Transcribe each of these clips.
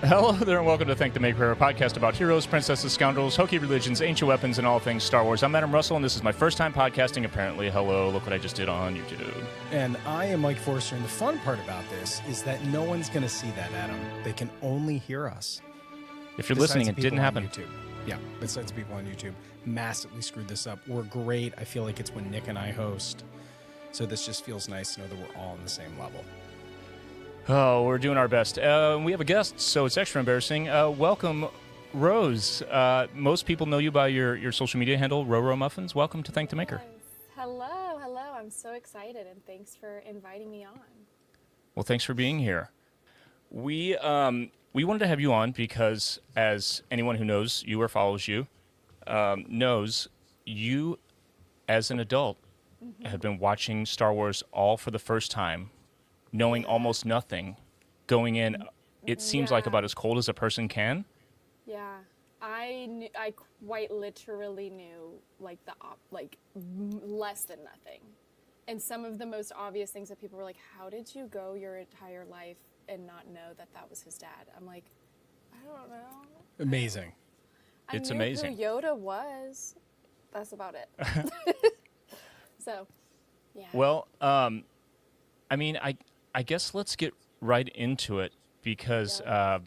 Hello there and welcome to Thank the Maker, a podcast about heroes, princesses, scoundrels, hokey religions, ancient weapons, and all things Star Wars. I'm Adam Russell, and this is my first time podcasting, apparently. Hello, look what I just did on YouTube. And I am Mike Forster, and the fun part about this is that no one's going to see that, Adam. They can only hear us. If you're listening, it didn't happen. YouTube. Yeah, besides people on YouTube. Massively screwed this up. We're great. I feel like it's when Nick and I host. So this just feels nice to know that we're all on the same level. Oh, we're doing our best. We have a guest, so it's extra embarrassing. Welcome, Rose. Most people know you by your social media handle, Roro Muffins. Welcome to Thank the Maker. Yes. Hello. I'm so excited, and thanks for inviting me on. Well, thanks for being here. We wanted to have you on because, as anyone who knows you or follows you knows, you, as an adult, have been watching Star Wars all for the first time, knowing almost nothing, going in, it seems like about as cold as a person can. Yeah, I quite literally knew less than nothing, and some of the most obvious things that people were like, "How did you go your entire life and not know that that was his dad?" I'm like, I don't know. Amazing. It's I knew amazing. who Yoda was. That's about it. So, yeah. Well, I mean, I guess let's get right into it because, I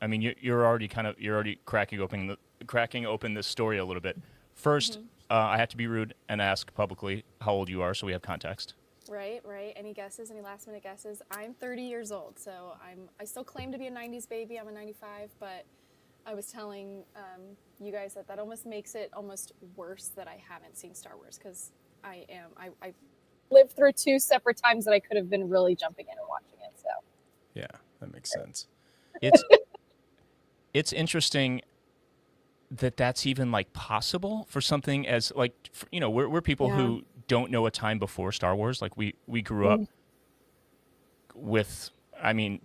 mean, you're already cracking open this story a little bit. First, I have to be rude and ask publicly how old you are, so we have context. Right. Any guesses? Any last minute guesses? I'm 30 years old, so I still claim to be a 90s baby. I'm a 95, but I was telling you guys that almost makes it almost worse that I haven't seen Star Wars, because I lived through two separate times that I could have been really jumping in and watching it. So yeah, that makes sense. It's interesting that that's even like possible for something as like, we're people who don't know a time before Star Wars. Like we grew up with, I'm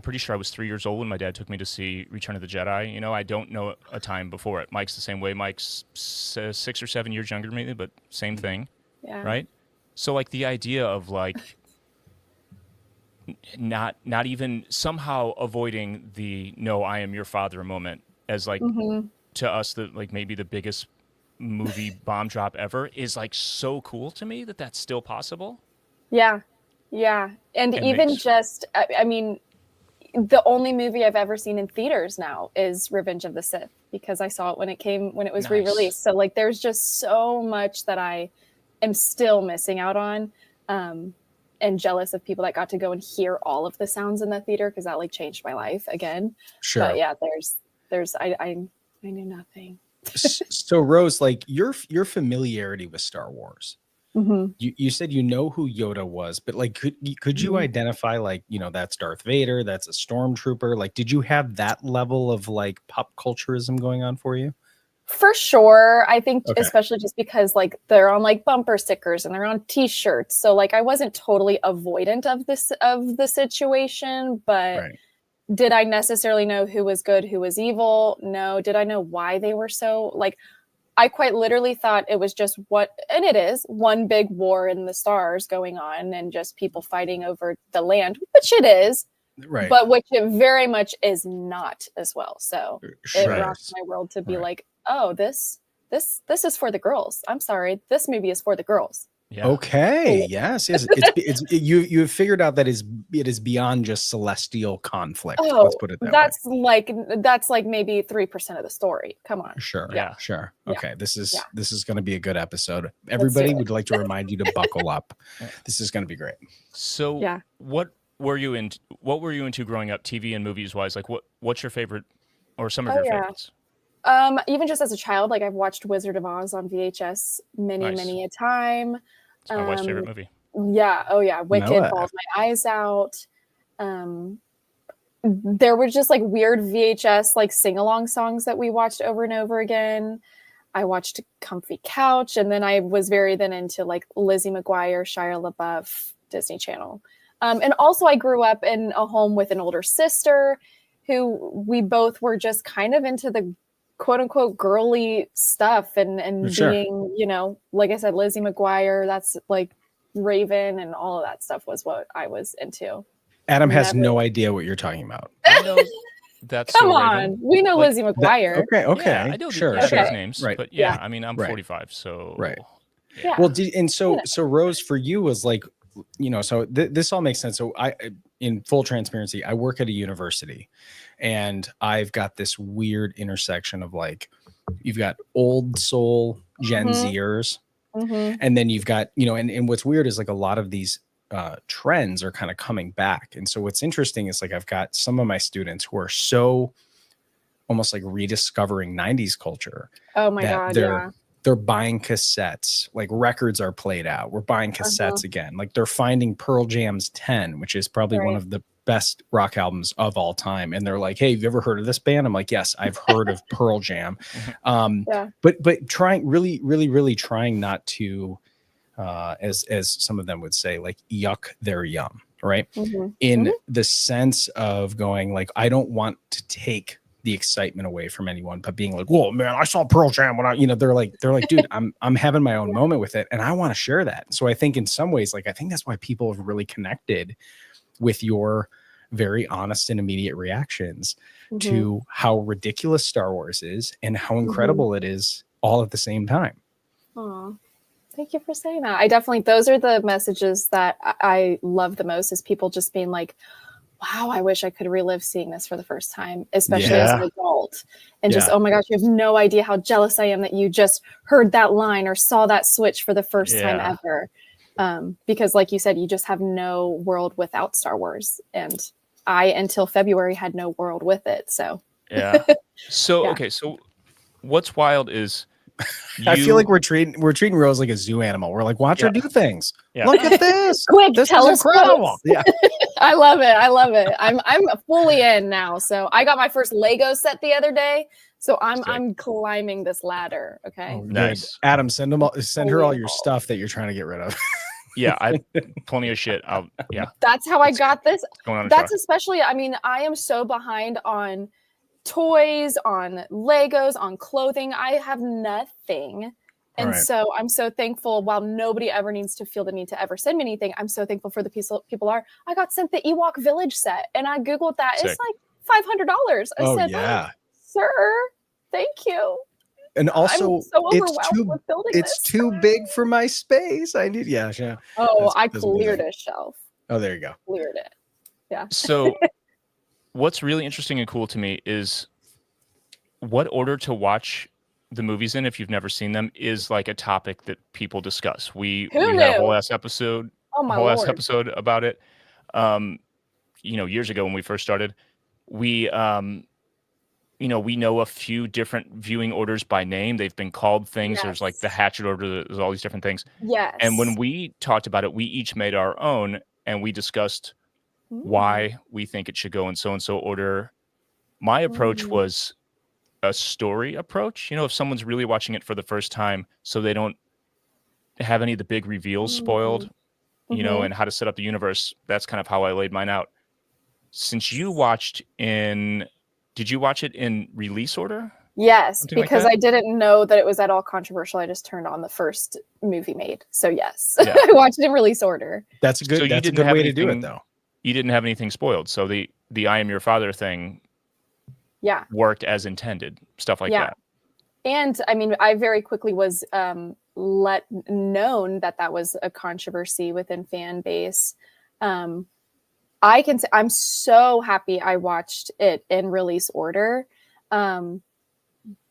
pretty sure I was 3 years old when my dad took me to see Return of the Jedi. I don't know a time before it. Mike's the same way. Mike's 6 or 7 years younger than me, but same thing. yeah. Right? So like the idea of like not even somehow avoiding the "no, I am your father" moment as like to us the like maybe the biggest movie bomb drop ever is like so cool to me that that's still possible. Yeah. And even just, I mean, the only movie I've ever seen in theaters now is Revenge of the Sith, because I saw it when it was re-released. So like there's just so much that I am still missing out on, and jealous of people that got to go and hear all of the sounds in the theater, because that like changed my life again. Sure. But yeah, I knew nothing. So Rose, like your familiarity with Star Wars, you said you know who Yoda was, but like could you identify like, that's Darth Vader, that's a stormtrooper? Like, did you have that level of like pop culturism going on for you? For sure. I think especially just because like they're on like bumper stickers and they're on t-shirts. So like I wasn't totally avoidant of the situation, but did I necessarily know who was good, who was evil? No. Did I know why they were so like, I quite literally thought it was just and it is one big war in the stars going on and just people fighting over the land, which it is. Right. But which it very much is not as well. So it rocked my world to be like, oh, this is for the girls. I'm sorry, this movie is for the girls. Yeah. Okay. Yes. It's you've figured out that it is beyond just celestial conflict. Oh, let's put it that way. That's like maybe 3% of the story. Come on. Sure. Yeah. Sure. Okay. Yeah. This is going to be a good episode. Everybody would like to remind you to buckle up. This is going to be great. So what were you into growing up, TV and movies wise? Like what's your favorite or some of your favorites? Even just as a child, like I've watched Wizard of Oz on VHS many a time. It's my wife's favorite movie. Yeah. Oh yeah. Wicked bawled my eyes out. There were just like weird VHS like sing-along songs that we watched over and over again. I watched Comfy Couch, and then I was very into like Lizzie McGuire, Shia LaBeouf, Disney Channel. And also I grew up in a home with an older sister who we both were just kind of into the quote unquote girly stuff and being, like I said, Lizzie McGuire, that's like Raven and all of that stuff was what I was into. Adam has Never. no idea what you're talking about. I know that's Come so on, Raven. we know Like, Lizzie McGuire. Okay. Yeah, I know Sure. these names. Right. But yeah, Yeah. I mean, I'm Right. 45, so Right. Yeah. Well, so Rose, for you was like, so this all makes sense. So in full transparency, I work at a university, and I've got this weird intersection of like, you've got old soul Gen Zers, and then you've got, and what's weird is like a lot of these trends are kind of coming back. And so what's interesting is like, I've got some of my students who are so almost like rediscovering 90s culture. Oh my God. They're buying cassettes, like records are played out. We're buying cassettes again. Like they're finding Pearl Jam's 10, which is probably one of the best rock albums of all time. And they're like, hey, have you ever heard of this band? I'm like, yes, I've heard of Pearl Jam. But trying really trying not to, as some of them would say, like yuck their yum, right? In the sense of going like, I don't want to take the excitement away from anyone, but being like, whoa, man, I saw Pearl Jam when they're like, dude, I'm having my own moment with it, and I want to share that. So I think in some ways, like, I think that's why people have really connected with your very honest and immediate reactions to how ridiculous Star Wars is and how incredible it is all at the same time. Aw, thank you for saying that. I definitely, those are the messages that I love the most, is people just being like, wow, I wish I could relive seeing this for the first time, especially as an adult. And just, oh my gosh, you have no idea how jealous I am that you just heard that line or saw that switch for the first time ever. Because like you said, you just have no world without Star Wars. And I, until February, had no world with it. So, okay. So what's wild is I feel like we're treating Rose like a zoo animal. We're like, watch her do things. Yeah. Look at this. Quick, this tell is us incredible. Yeah. I love it. I'm fully in now. So I got my first Lego set the other day. So I'm climbing this ladder. Okay. Oh, nice. Good. Adam, send her all your stuff that you're trying to get rid of. Yeah, I plenty of shit. That's how I got this. That's especially, I mean, I am so behind on toys, on Legos, on clothing. I have nothing. And so I'm so thankful, while nobody ever needs to feel the need to ever send me anything, I'm so thankful for the people I got sent the Ewok Village set, and I Googled that. Sick. It's like $500. I said, yeah. Sir, thank you. And also, I'm so overwhelmed with building it's too big for my space. I need, Oh, I cleared a shelf. Oh, there you go. Cleared it. Yeah. So what's really interesting and cool to me is what order to watch the movies in, if you've never seen them, is like a topic that people discuss. We had a whole ass episode, episode about it. Years ago when we first started, we know a few different viewing orders by name. They've been called things. There's like the Hatchet order. There's all these different things. Yes. And when we talked about it, we each made our own, and we discussed why we think it should go in so-and-so order. My approach was a story approach. If someone's really watching it for the first time, so they don't have any of the big reveals spoiled, and how to set up the universe, that's kind of how I laid mine out. Since you did you watch it in release order? Yes, Something because like I didn't know that it was at all controversial. I just turned on the first movie made. So yes, I watched it in release order. That's a good way to do it, though. You didn't have anything spoiled. So the I Am Your Father thing worked as intended, stuff like that. And I mean, I very quickly was let known that was a controversy within fan base. I can say I'm so happy I watched it in release order,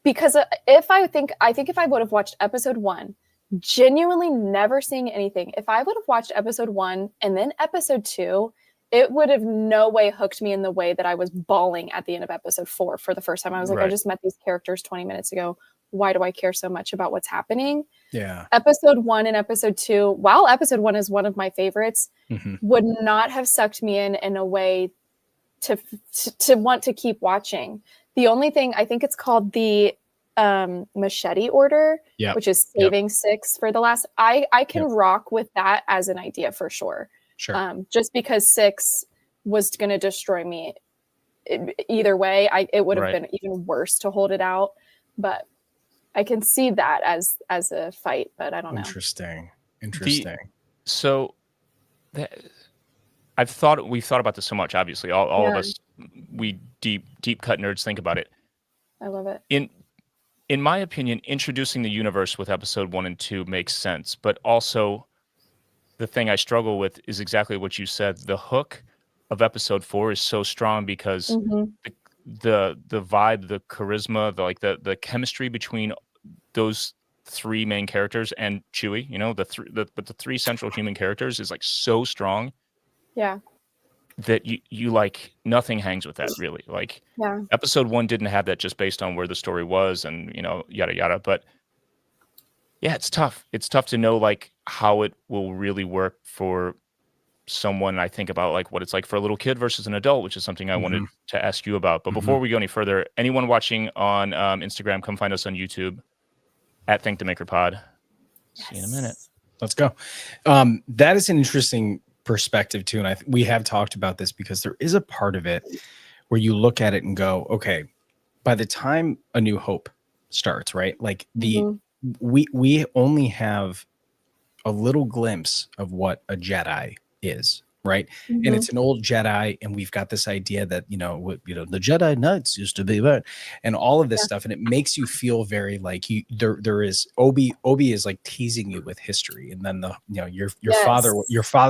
because I think if I would have watched episode 1, genuinely never seeing anything, if I would have watched episode 1 and then episode 2, it would have no way hooked me in the way that I was bawling at the end of episode 4 for the first time. I was like, I just met these characters 20 minutes ago. Why do I care so much about what's happening? Yeah. Episode 1 and episode 2, while episode 1 is one of my favorites, would not have sucked me in a way to want to keep watching. The only thing, I think it's called the Machete order, which is saving 6 for the last. I can rock with that as an idea for sure. Sure. Just because 6 was going to destroy me either way, it would have been even worse to hold it out. But I can see that as a fight, but I don't know. Interesting. I we've thought about this so much. Obviously, all of us, we deep cut nerds think about it. I love it. In my opinion, introducing the universe with episode 1 and 2 makes sense, but also the thing I struggle with is exactly what you said. The hook of episode 4 is so strong because the vibe, the charisma, the chemistry between those 3 main characters and Chewie, the 3 central human characters is like so strong. Yeah. That you like nothing hangs with that really. Like episode 1 didn't have that just based on where the story was and yada yada. But yeah, it's tough. It's tough to know like how it will really work for someone. I think about like what it's like for a little kid versus an adult, which is something I wanted to ask you about. But before we go any further, anyone watching on Instagram, come find us on YouTube at Think the Maker Pod. See you in a minute. Let's go. That is an interesting perspective too, and we have talked about this because there is a part of it where you look at it and go, okay, by the time A New Hope starts, right? Like we only have a little glimpse of what a Jedi is, right? And it's an old Jedi, and we've got this idea that the Jedi Knights used to be that, and all of this stuff, and it makes you feel very like there is Obi is like teasing you with history, and then your father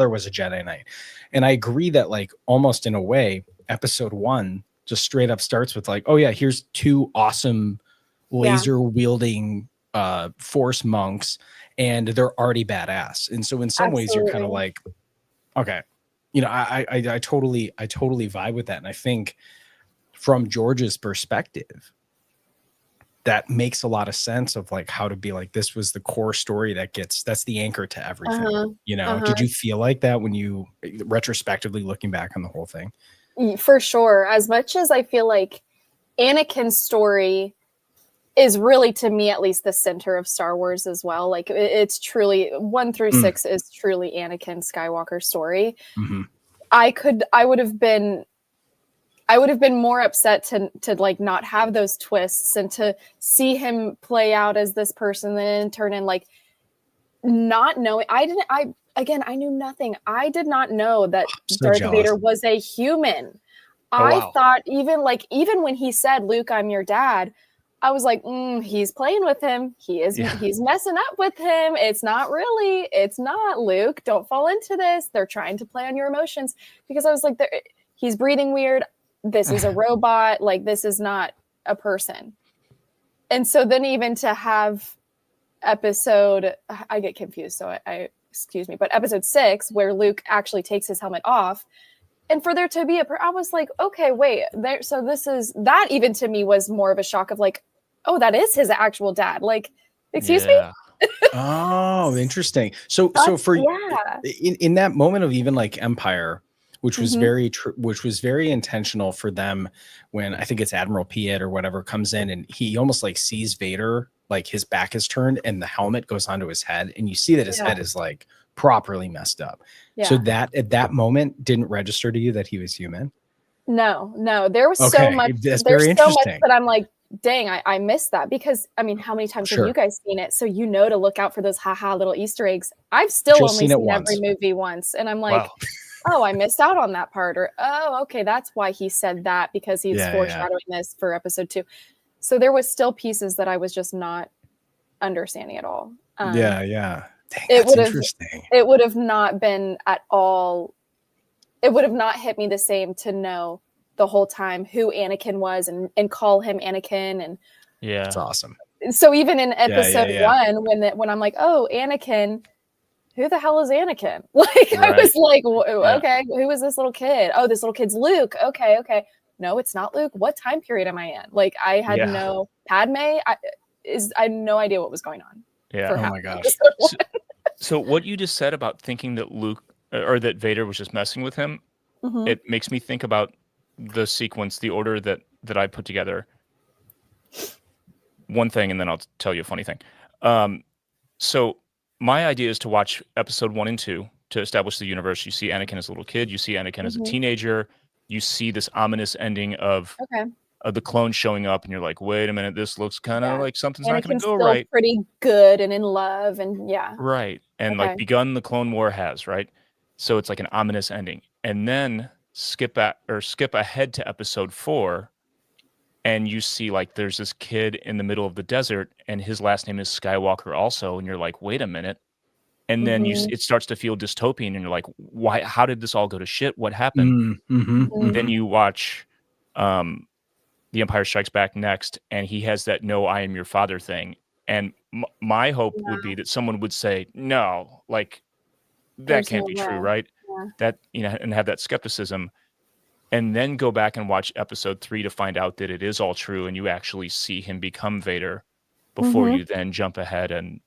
was a Jedi Knight, and I agree that like almost in a way, episode 1 just straight up starts with like, oh yeah, here's 2 awesome laser wielding Force monks, and they're already badass, and so in some ways you're kind of like, okay. I totally vibe with that. And I think from George's perspective, that makes a lot of sense of like how to be like, this was the core story that's the anchor to everything. Did you feel like that when you retrospectively looking back on the whole thing? For sure. As much as I feel like Anakin's story is really, to me at least, the center of Star Wars as well. Like it's truly 1 through 6 is truly Anakin Skywalker's story. I would have been more upset to like not have those twists and to see him play out as this person, then turn in like not knowing. I knew nothing. I did not know that Darth Vader was a human. I thought even when he said, "Luke, I'm your dad," I was like, he's playing with him. He's messing up with him. It's not Luke. Don't fall into this. They're trying to play on your emotions, because I was like, he's breathing weird. This is a robot. Like, this is not a person. And so then even to have I get confused. So excuse me, but episode 6, where Luke actually takes his helmet off, and for there to be I was like, okay, wait, so this is that, even to me was more of a shock of like, oh, that is his actual dad. Like, excuse me? Oh, interesting. So for in that moment of even like Empire, which was which was very intentional for them, when I think it's Admiral Piet or whatever comes in, and he almost like sees Vader, like his back is turned and the helmet goes onto his head, and you see that his head is like properly messed up. So that at that moment didn't register to you that he was human? No, there was so much. There's so much that I'm like, dang, I missed that, because I mean, how many times have you guys seen it? So to look out for those little Easter eggs. I've still only seen every movie once, and I'm like, oh, I missed out on that part, or oh, okay, that's why he said that, because he's foreshadowing this for episode 2. So there was still pieces that I was just not understanding at all. Dang, that's interesting. It would have not been at all. It would have not hit me the same to know the whole time who Anakin was and call him Anakin. And that's awesome. So even in episode 1, when I'm like, oh, Anakin, who the hell is Anakin? Like, I was like, okay, who is this little kid? Oh, this little kid's Luke. Okay. No, it's not Luke. What time period am I in? Like, I had no Padme. I had no idea what was going on. Yeah. Oh my gosh. So what you just said about thinking that Luke or that Vader was just messing with him, it makes me think about the sequence, the order that I put together. One thing, and then I'll tell you a funny thing. So my idea is to watch episode 1 and 2 to establish the universe. You see Anakin as a little kid. You see Anakin as a teenager. You see this ominous ending of the clone showing up, and you're like, wait a minute, this looks kind of like something's not going to go right. Pretty good and in love, and right, and like begun the Clone War has, right. So it's like an ominous ending. and then skip ahead to episode 4, and you see like there's this kid in the middle of the desert, and his last name is Skywalker also, and you're like, wait a minute. And then it starts to feel dystopian, and you're like, why? How did this all go to shit? What happened? Then you watch The Empire Strikes Back next, and he has that "No, I am your father" thing. And my hope would be that someone would say, "No, like that can't be true, right?" Yeah. That and have that skepticism, and then go back and watch episode 3 to find out that it is all true, and you actually see him become Vader before you then jump ahead and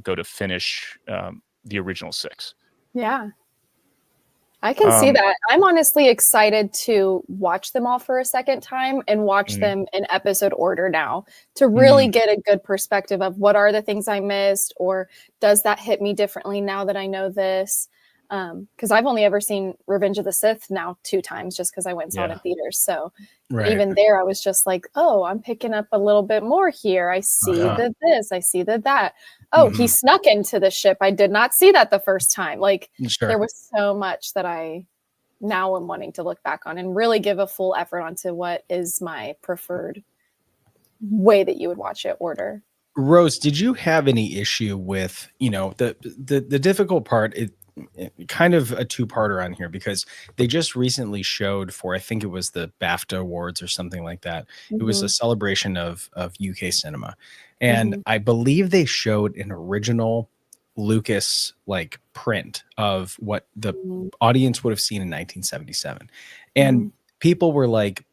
go to finish the original 6. Yeah. I can see that. I'm honestly excited to watch them all for a second time and watch them in episode order now to really get a good perspective of what are the things I missed, or does that hit me differently now that I know this? Because I've only ever seen Revenge of the Sith now 2 times just because I went and saw it in theaters. So even there, I was just like, oh, I'm picking up a little bit more here. I see that this, I see that. Oh, he snuck into the ship. I did not see that the first time. Like there was so much that I now am wanting to look back on and really give a full effort onto what is my preferred way that you would watch it order. Rose, did you have any issue with, the difficult part? It kind of a 2-parter on here, because they just recently showed for, I think it was the BAFTA Awards or something like that. It was a celebration of UK cinema. And I believe they showed an original Lucas like print of what the audience would have seen in 1977. And people were like,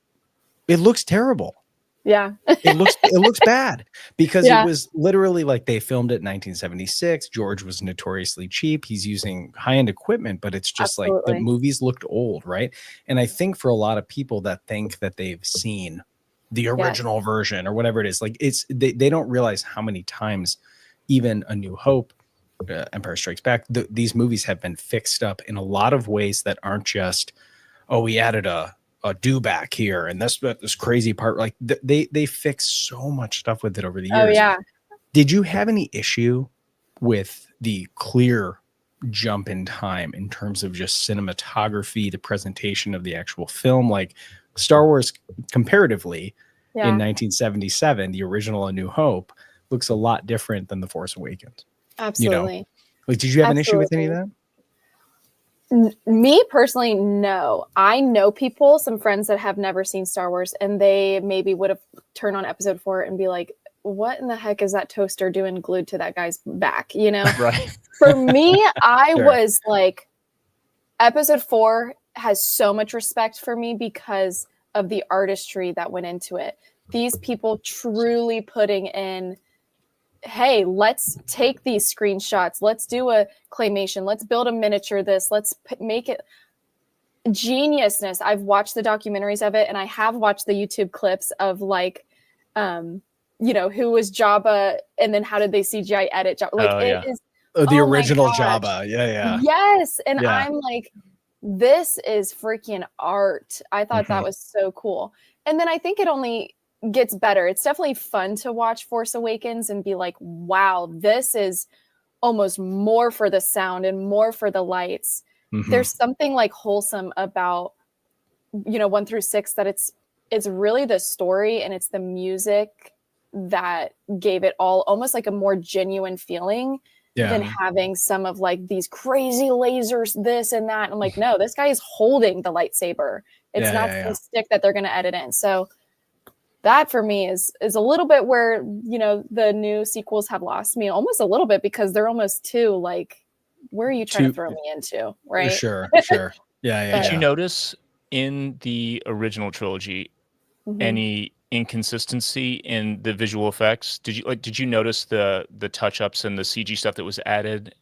it looks terrible. Yeah. It looks bad, because it was literally like they filmed it in 1976. George was notoriously cheap. He's using high-end equipment, but it's just like the movies looked old, right? And I think for a lot of people that think that they've seen the original version or whatever it is, like they don't realize how many times even A New Hope, Empire Strikes Back, these movies have been fixed up in a lot of ways that aren't just, oh, we added a do back here and this crazy part. Like they fix so much stuff with it over the years. Oh yeah. Did you have any issue with the clear jump in time in terms of just cinematography, the presentation of the actual film? Like Star Wars comparatively in 1977, the original A New Hope looks a lot different than The Force Awakens. Absolutely. Like, did you have an issue with any of that? Me personally, no. I know people, some friends that have never seen Star Wars, and they maybe would have turned on episode 4 and be like, what in the heck is that toaster doing glued to that guy's back? Right. For me, I was like, episode 4 has so much respect for me because of the artistry that went into it. These people truly putting in, hey, let's take these screenshots. Let's do a claymation. Let's build a miniature let's make it geniusness. I've watched the documentaries of it, and I have watched the YouTube clips of like, who was Jabba, and then how did they CGI edit Jabba? Like it is the original Jabba. Yeah. Yes. And I'm like, this is freaking art. I thought that was so cool. And then I think it only gets better. It's definitely fun to watch Force Awakens and be like, wow, this is almost more for the sound and more for the lights. There's something like wholesome about 1 through 6 that it's really the story and it's the music that gave it all almost like a more genuine feeling than having some of like these crazy lasers, this and that. I'm like, no, this guy is holding the lightsaber. It's not the stick that they're going to edit in. So that for me is a little bit where, the new sequels have lost me almost a little bit, because they're almost too like, where are you trying to throw me into? Right. Sure. Yeah. Did you notice in the original trilogy any inconsistency in the visual effects? Did you notice the touch-ups and the CG stuff that was added?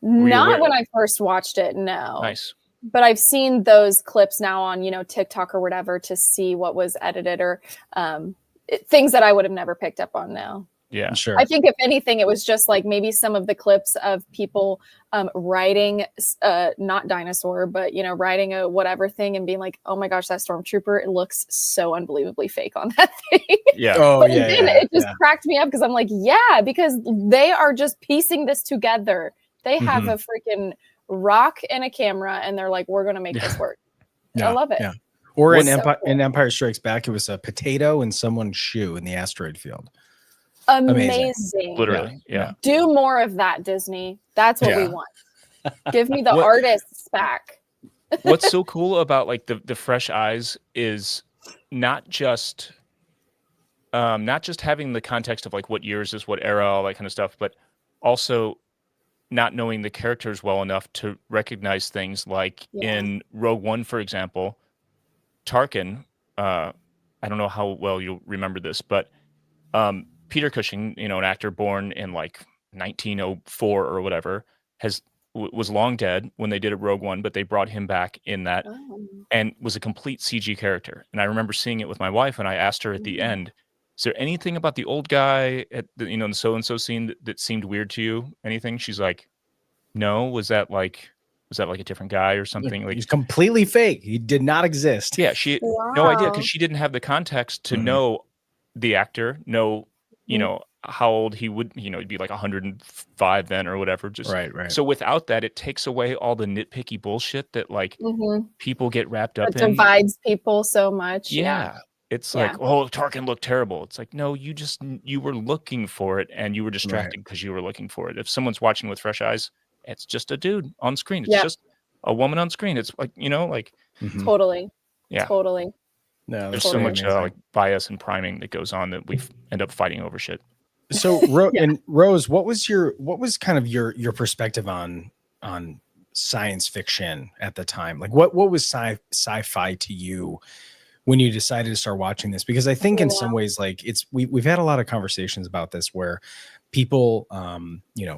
Not when I first watched it, no. Nice. But I've seen those clips now on, TikTok or whatever to see what was edited or things that I would have never picked up on now. Yeah, sure. I think if anything, it was just like maybe some of the clips of people riding, not dinosaur, but, riding a whatever thing and being like, oh my gosh, that stormtrooper, it looks so unbelievably fake on that thing. Yeah. But again, it just cracked me up because I'm like, yeah, because they are just piecing this together. They have a freaking rock and a camera, and they're like, we're going to make this work. I love it. Yeah. Or in Cool. Empire Strikes Back, it was a potato in someone's shoe in the asteroid field. Amazing. Literally. Yeah. Do more of that, Disney. That's what we want. Give me the artists back. What's so cool about like the fresh eyes is not just having the context of like what years is what era, all that kind of stuff, but also not knowing the characters well enough to recognize things like in Rogue One, for example, Tarkin. I don't know how well you'll remember this, but Peter Cushing, an actor born in like 1904 or whatever, was long dead when they did a Rogue One, but they brought him back in that and was a complete CG character. And I remember seeing it with my wife, and I asked her at the end, is there anything about the old guy at the, the so-and-so scene that seemed weird to you? Anything? She's like, no. Was that like a different guy or something? Like, he's completely fake. He did not exist. Yeah, she no idea, because she didn't have the context to know the actor, how old he would, he'd be like 105 then or whatever. Just right. So without that, it takes away all the nitpicky bullshit that like people get wrapped up in. It divides people so much. Yeah. It's like, oh, Tarkin looked terrible. It's like, no, you were looking for it, and you were distracted because you were looking for it. If someone's watching with fresh eyes, it's just a dude on screen. It's just a woman on screen. It's like, Totally. Yeah. Totally. No, there's so much like bias and priming that goes on that we end up fighting over shit. So, and Rose, what was kind of your perspective on science fiction at the time? Like, what was sci-fi to you when you decided to start watching this? Because I think in some ways, like we've had a lot of conversations about this where people,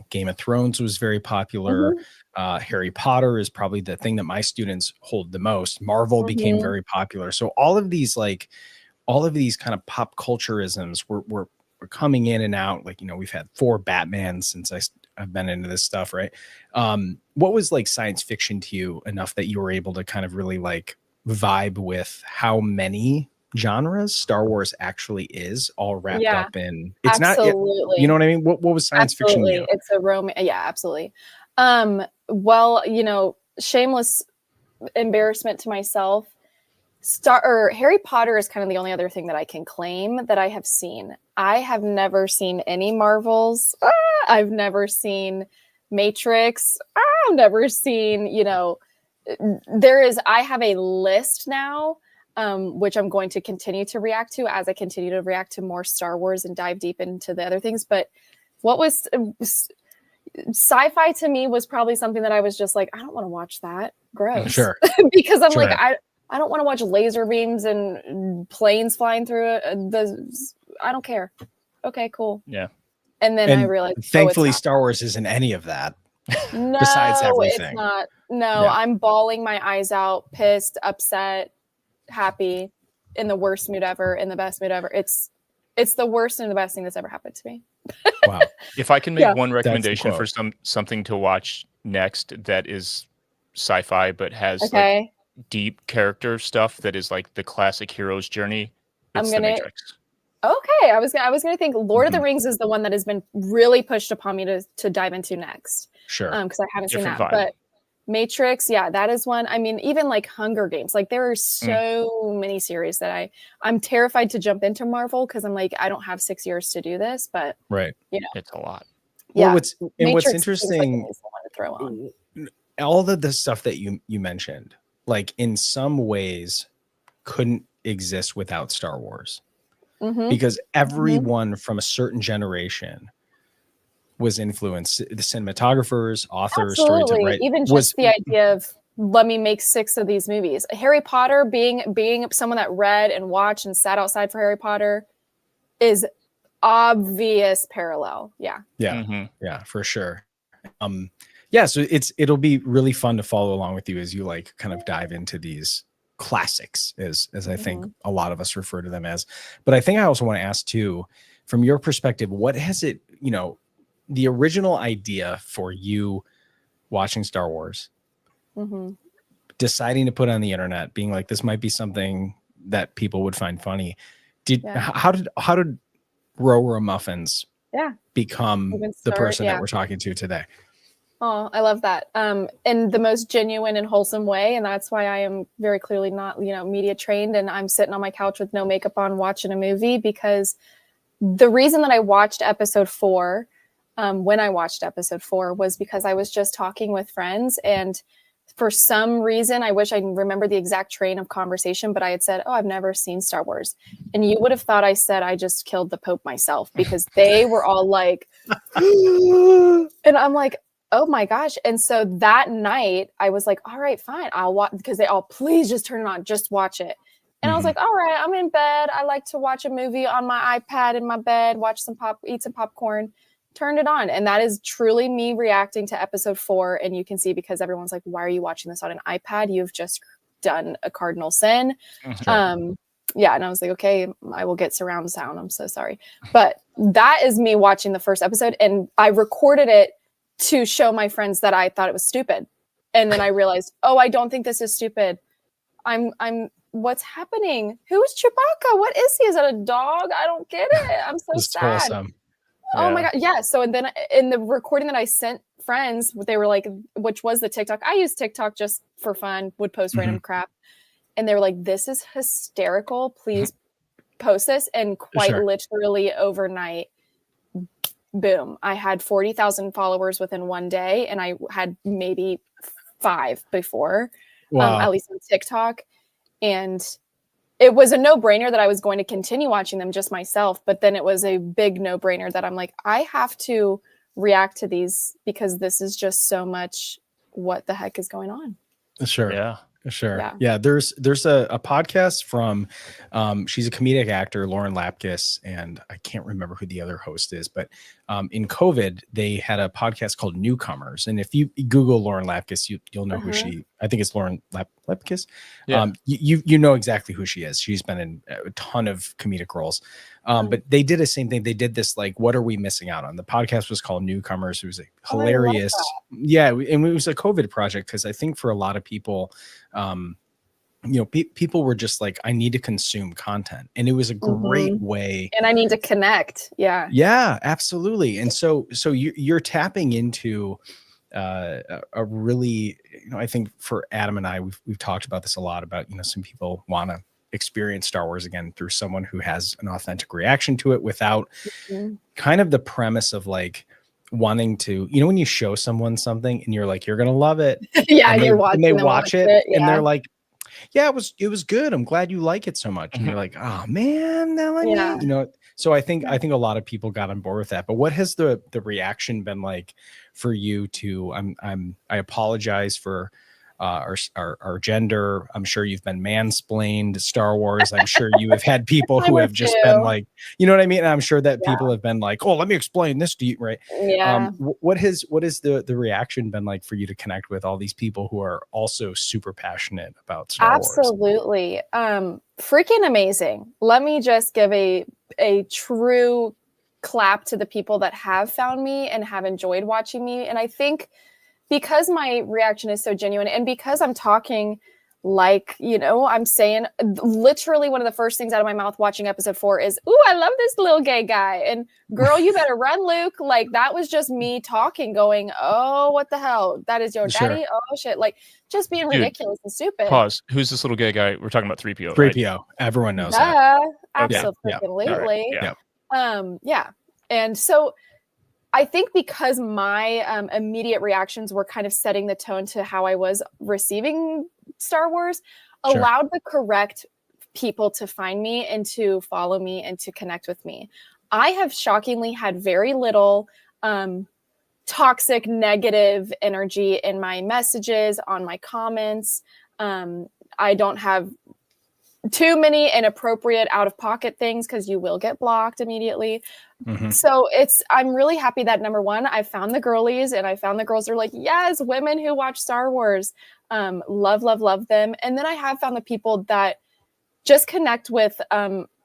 Game of Thrones was very popular. Harry Potter is probably the thing that my students hold the most. Marvel became very popular. So all of these kind of pop cultureisms were coming in and out. Like, we've had 4 Batmans since I've been into this stuff. Right. What was like science fiction to you enough that you were able to kind of really like vibe with how many genres Star Wars actually is, all wrapped up in? It's absolutely. Not, you know what I mean? What was science fiction to you? It's a romance. Yeah, absolutely. Well, shameless embarrassment to myself. Harry Potter is kind of the only other thing that I can claim that I have seen. I have never seen any Marvels. I've never seen Matrix. I've never seen, I have a list now, which I'm going to continue to react to as I continue to react to more Star Wars and dive deep into the other things. But what was sci-fi to me was probably something that I was just like, I don't want to watch that. Gross. Sure. Because I'm like, I don't want to watch laser beams and planes flying through it. I don't care. Okay, cool. Yeah. And then I realized, thankfully, Star Wars isn't any of that. No, besides everything. It's not. No, I'm bawling my eyes out, pissed, upset, happy, in the worst mood ever, in the best mood ever. It's the worst and the best thing that's ever happened to me. Wow. If I can make one recommendation for something to watch next that is sci-fi but has like deep character stuff that is like the classic hero's journey, it's The Matrix. Okay, I was gonna think Lord of the Rings is the one that has been really pushed upon me to dive into next. Sure. Because I haven't seen that. But Matrix, that is one. I mean, even like Hunger Games, like there are so many series that I'm terrified to jump into Marvel because I'm like, I don't have 6 years to do this, but it's a lot. Yeah. Well, what's interesting, all of the stuff that you mentioned, like in some ways couldn't exist without Star Wars. Because everyone from a certain generation was influenced. The cinematographers, authors, storytellers, even just the idea of let me make 6 of these movies. Harry Potter, being someone that read and watched and sat outside for Harry Potter, is obvious parallel. Yeah, for sure. So it'll be really fun to follow along with you as you like kind of dive into these classics, as I think a lot of us refer to them as. But I think I also want to ask too, from your perspective, what has it, the original idea for you watching Star Wars, deciding to put on the internet, being like, this might be something that people would find funny. How did Rora Muffins become the person that we're talking to today? Oh, I love that. In the most genuine and wholesome way. And that's why I am very clearly not, media trained. And I'm sitting on my couch with no makeup on watching a movie, because the reason that I watched episode 4, when I watched episode 4, was because I was just talking with friends. And for some reason, I wish I remember the exact train of conversation, but I had said, "Oh, I've never seen Star Wars." And you would have thought I said I just killed the Pope myself, because they were all like, and I'm like, oh my gosh. And so that night I was like, all right, fine, I'll watch, because they all, please just turn it on, just watch it. And I was like, all right, I'm in bed. I like to watch a movie on my iPad in my bed, eat some popcorn. Turned it on. And that is truly me reacting to episode 4. And you can see, because everyone's like, why are you watching this on an iPad? You've just done a cardinal sin. Yeah. And I was like, okay, I will get surround sound. I'm so sorry. But that is me watching the first episode. And I recorded it to show my friends that I thought it was stupid. And then I realized, oh, I don't think this is stupid. What's happening? Who is Chewbacca? What is he? Is that a dog? I don't get it. I'm so sad. Awesome. Oh my God. Yeah. So, and then in the recording that I sent friends, they were like, which was the TikTok. I use TikTok just for fun, would post random crap. And they were like, this is hysterical. Please post this. And quite literally overnight, boom, I had 40,000 followers within one day. And I had maybe 5 before, at least on TikTok. And it was a no-brainer that I was going to continue watching them just myself. But then it was a big no-brainer that I'm like, I have to react to these, because this is just so much. What the heck is going on? Sure. Yeah. Sure. Yeah. There's a podcast from, she's a comedic actor, Lauren Lapkus, and I can't remember who the other host is, but in COVID, they had a podcast called Newcomers. And if you Google Lauren Lapkus, you'll know who I think it's Lauren Lapkus. Yeah. You know exactly who she is. She's been in a ton of comedic roles. But they did the same thing. They did this, like, what are we missing out on? The podcast was called Newcomers. It was hilarious. Yeah. And it was a COVID project, because I think for a lot of people, people were just like, I need to consume content. And it was a great way. And I need to connect. Yeah. Yeah, absolutely. And so you're tapping into a really, I think for Adam and I, we've talked about this a lot, about, some people want to experience Star Wars again through someone who has an authentic reaction to it, without kind of the premise of like wanting to, when you show someone something and you're like, you're going to love it. Yeah. And they watch it and they're like, yeah, it was good. I'm glad you like it so much. And you're like, oh man, now I need, so I think a lot of people got on board with that. But what has the reaction been like for you to, I apologize for our gender. I'm sure you've been mansplained Star Wars. I'm sure you have had people who have just been like, you know what I mean? And I'm sure that people have been like, oh, let me explain this to you, right? Yeah. What has the reaction been like for you to connect with all these people who are also super passionate about Star Wars? Absolutely. Freaking amazing. Let me just give a true clap to the people that have found me and have enjoyed watching me. And I think, because my reaction is so genuine, and because I'm talking like, I'm saying literally one of the first things out of my mouth watching episode 4 is, ooh, I love this little gay guy. And girl, you better run, Luke. Like, that was just me talking, going, oh, what the hell? That is your daddy? Oh, shit. Like, just being ridiculous and stupid. Pause. Who's this little gay guy? We're talking about 3PO. 3PO. Right? Everyone knows that. Absolutely. Yeah. And so I think because my immediate reactions were kind of setting the tone to how I was receiving Star Wars, allowed the correct people to find me and to follow me and to connect with me. I have shockingly had very little toxic, negative energy in my messages, on my comments. I don't have too many inappropriate, out-of-pocket things, because you will get blocked immediately. So I'm really happy that, number one, I found the girlies, and I found the girls that are like, yes, women who watch Star Wars, love them. And then I have found the people that just connect with,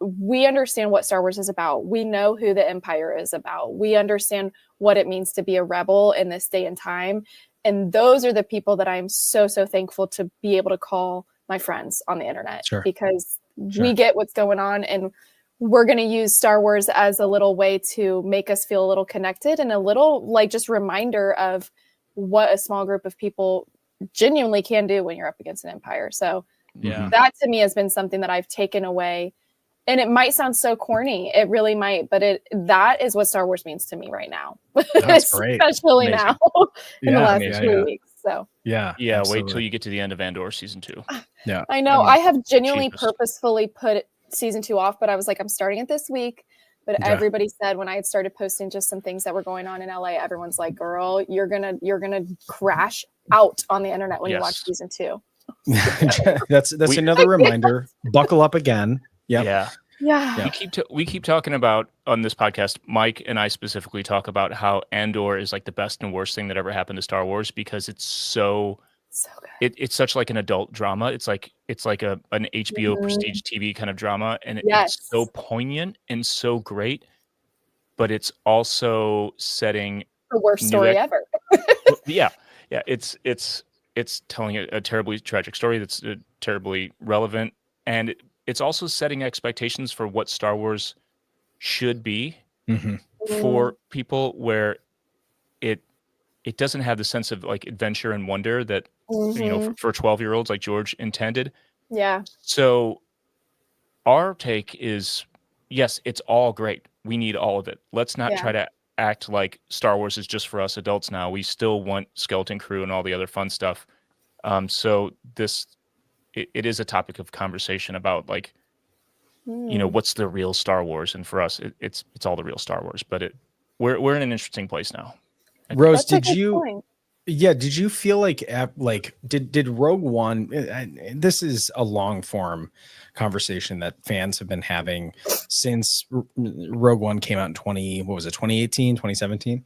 we understand what Star Wars is about. We know who the Empire is about. We understand what it means to be a rebel in this day and time. And those are the people that I'm so, so thankful to be able to call my friends on the internet, because we get what's going on, and we're going to use Star Wars as a little way to make us feel a little connected, and a little, like, just reminder of what a small group of people genuinely can do when you're up against an empire. So Yeah. that to me has been something that I've taken away. And it might sound so corny. It really might, but that is what Star Wars means to me right now. That's great. Especially Amazing. now in the last amazing. 2 weeks. So Yeah, absolutely. wait till you get to the end of Andor season 2. Yeah, I know. I have genuinely cheapest. purposefully put season 2 off, but I was like, I'm starting it this week. But Okay. everybody said when I had started posting just some things that were going on in LA, everyone's like, "Girl, you're gonna crash out on the internet when you watch season 2." that's another reminder. Buckle up again. Yeah. We keep talking about on this podcast. Mike and I specifically talk about how Andor is like the best and worst thing that ever happened to Star Wars because it's so good. It's such like an adult drama. It's like an HBO prestige TV kind of drama, and it's so poignant and so great. But it's also setting the worst story ever. Yeah. It's telling a terribly tragic story that's terribly relevant, and it's also setting expectations for what Star Wars should be for people, where it doesn't have the sense of like adventure and wonder that for 12-year-olds like George intended. Yeah. So our take is, yes, it's all great. We need all of it. Let's not try to act like Star Wars is just for us adults now. We still want Skeleton Crew and all the other fun stuff. So it is a topic of conversation about like, what's the real Star Wars? And for us, it's all the real Star Wars. But we're in an interesting place now. Rose, did you feel like did Rogue One? This is a long form conversation that fans have been having since Rogue One came out in 2018, 2017.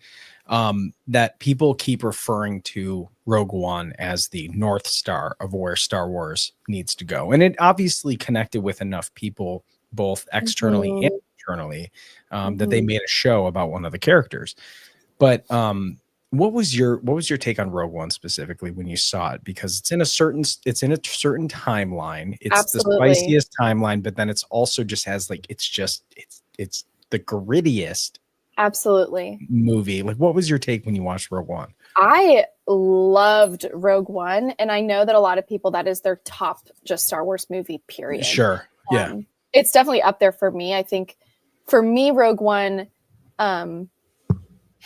That people keep referring to Rogue One as the North Star of where Star Wars needs to go. And it obviously connected with enough people, both externally and internally, that they made a show about one of the characters. But what was your take on Rogue One specifically when you saw it? Because it's in a certain timeline. It's the spiciest timeline, but then it's also just has like it's the grittiest movie. Like, what was your take when you watched Rogue One? I loved Rogue One, and I know that a lot of people, that is their top just Star Wars movie, period. Sure. Yeah. It's definitely up there for me. I think for me, Rogue One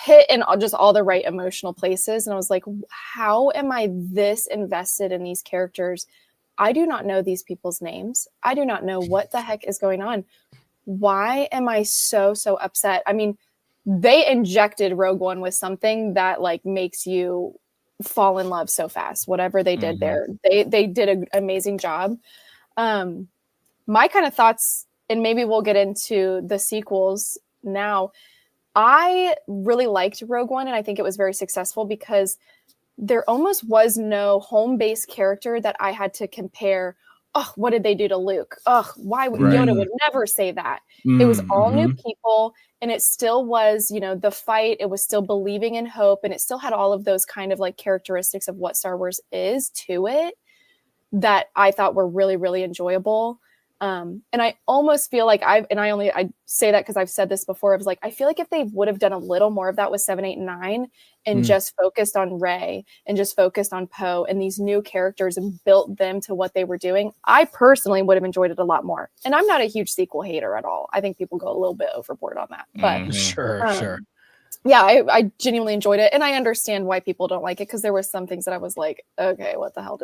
hit in just all the right emotional places. And I was like, how am I this invested in these characters? I do not know these people's names. I do not know what the heck is going on. Why am I so upset? I mean, they injected Rogue One with something that like makes you fall in love so fast. Whatever they did there, they did an amazing job. My kind of thoughts, and maybe we'll get into the sequels now. I really liked Rogue One, and I think it was very successful because there almost was no home-based character that I had to compare. Oh, what did they do to Luke? Oh, why Yoda would never say that. It was all new people, and it still was, the fight. It was still believing in hope, and it still had all of those kind of like characteristics of what Star Wars is to it that I thought were really, really enjoyable. And I almost feel like I say that because I've said this before. I was like, I feel like if they would have done a little more of that with 7, 8, and 9 and just focused on Rey and just focused on Poe and these new characters and built them to what they were doing, I personally would have enjoyed it a lot more. And I'm not a huge sequel hater at all. I think people go a little bit overboard on that, but sure. Yeah, I genuinely enjoyed it. And I understand why people don't like it, because there were some things that I was like, okay, what the hell